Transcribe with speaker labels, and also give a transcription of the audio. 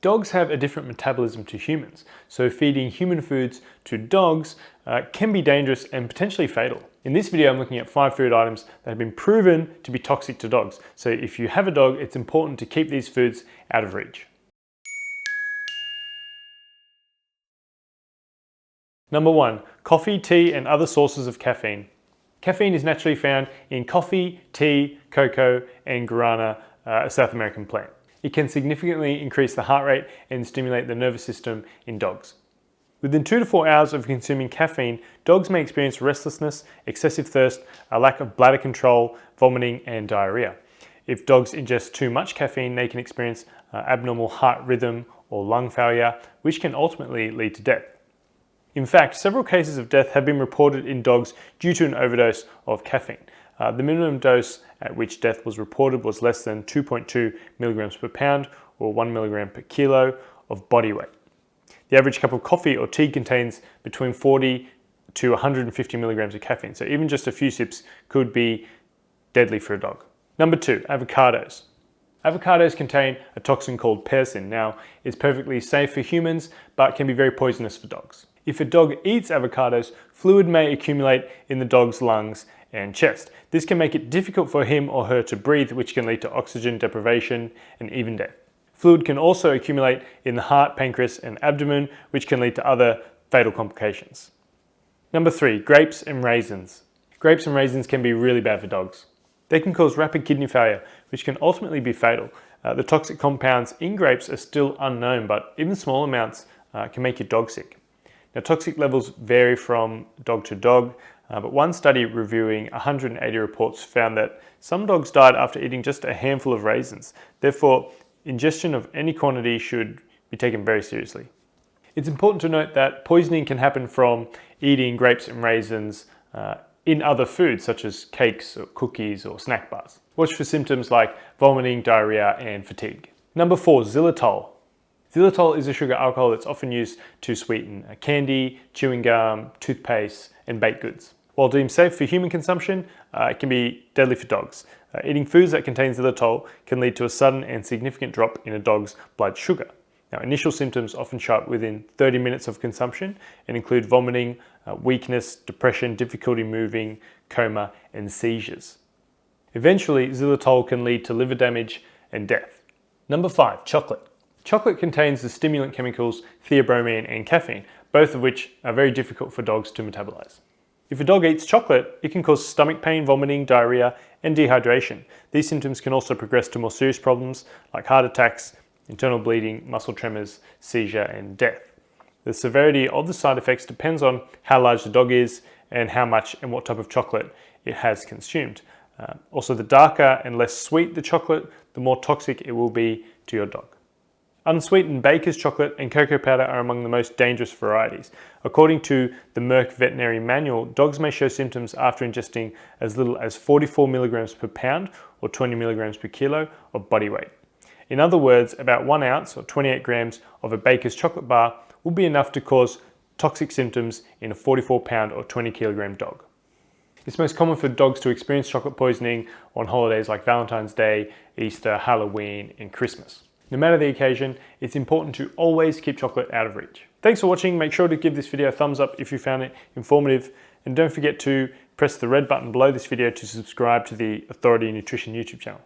Speaker 1: Dogs have a different metabolism to humans, so feeding human foods to dogs can be dangerous and potentially fatal. In this video, I'm looking at 5 food items that have been proven to be toxic to dogs. So if you have a dog, it's important to keep these foods out of reach. Number 1, coffee, tea, and other sources of caffeine. Caffeine is naturally found in coffee, tea, cocoa, and guarana, a South American plant. It can significantly increase the heart rate and stimulate the nervous system in dogs. Within 2 to 4 hours of consuming caffeine, dogs may experience restlessness, excessive thirst, a lack of bladder control, vomiting, and diarrhea. If dogs ingest too much caffeine, they can experience abnormal heart rhythm or lung failure, which can ultimately lead to death. In fact, several cases of death have been reported in dogs due to an overdose of caffeine. The minimum dose at which death was reported was less than 2.2 milligrams per pound or 1 milligram per kilo of body weight. The average cup of coffee or tea contains between 40 to 150 milligrams of caffeine, so even just a few sips could be deadly for a dog. Number 2, avocados. Avocados contain a toxin called persin. Now, it's perfectly safe for humans, but can be very poisonous for dogs. If a dog eats avocados, fluid may accumulate in the dog's lungs and chest. This can make it difficult for him or her to breathe, which can lead to oxygen deprivation and even death. Fluid can also accumulate in the heart, pancreas, and abdomen, which can lead to other fatal complications. Number 3, grapes and raisins. Grapes and raisins can be really bad for dogs. They can cause rapid kidney failure, which can ultimately be fatal. The toxic compounds in grapes are still unknown, but even small amounts can make your dog sick. Now, toxic levels vary from dog to dog, but one study reviewing 180 reports found that some dogs died after eating just a handful of raisins. Therefore, ingestion of any quantity should be taken very seriously. It's important to note that poisoning can happen from eating grapes and raisins in other foods such as cakes or cookies or snack bars. Watch for symptoms like vomiting, diarrhea, and fatigue. Number 4, xylitol. Xylitol is a sugar alcohol that's often used to sweeten candy, chewing gum, toothpaste, and baked goods. While deemed safe for human consumption, it can be deadly for dogs. Eating foods that contain xylitol can lead to a sudden and significant drop in a dog's blood sugar. Now, initial symptoms often show up within 30 minutes of consumption and include vomiting, weakness, depression, difficulty moving, coma, and seizures. Eventually, xylitol can lead to liver damage and death. Number 5, chocolate. Chocolate contains the stimulant chemicals theobromine and caffeine, both of which are very difficult for dogs to metabolize. If a dog eats chocolate, it can cause stomach pain, vomiting, diarrhea, and dehydration. These symptoms can also progress to more serious problems like heart attacks, internal bleeding, muscle tremors, seizure, and death. The severity of the side effects depends on how large the dog is and how much and what type of chocolate it has consumed. Also, the darker and less sweet the chocolate, the more toxic it will be to your dog. Unsweetened baker's chocolate and cocoa powder are among the most dangerous varieties. According to the Merck Veterinary Manual, dogs may show symptoms after ingesting as little as 44 milligrams per pound or 20 milligrams per kilo of body weight. In other words, about 1 ounce or 28 grams of a baker's chocolate bar will be enough to cause toxic symptoms in a 44 pound or 20 kilogram dog. It's most common for dogs to experience chocolate poisoning on holidays like Valentine's Day, Easter, Halloween, and Christmas. No matter the occasion, it's important to always keep chocolate out of reach. Thanks for watching. Make sure to give this video a thumbs up if you found it informative, and don't forget to press the red button below this video to subscribe to the Authority Nutrition YouTube channel.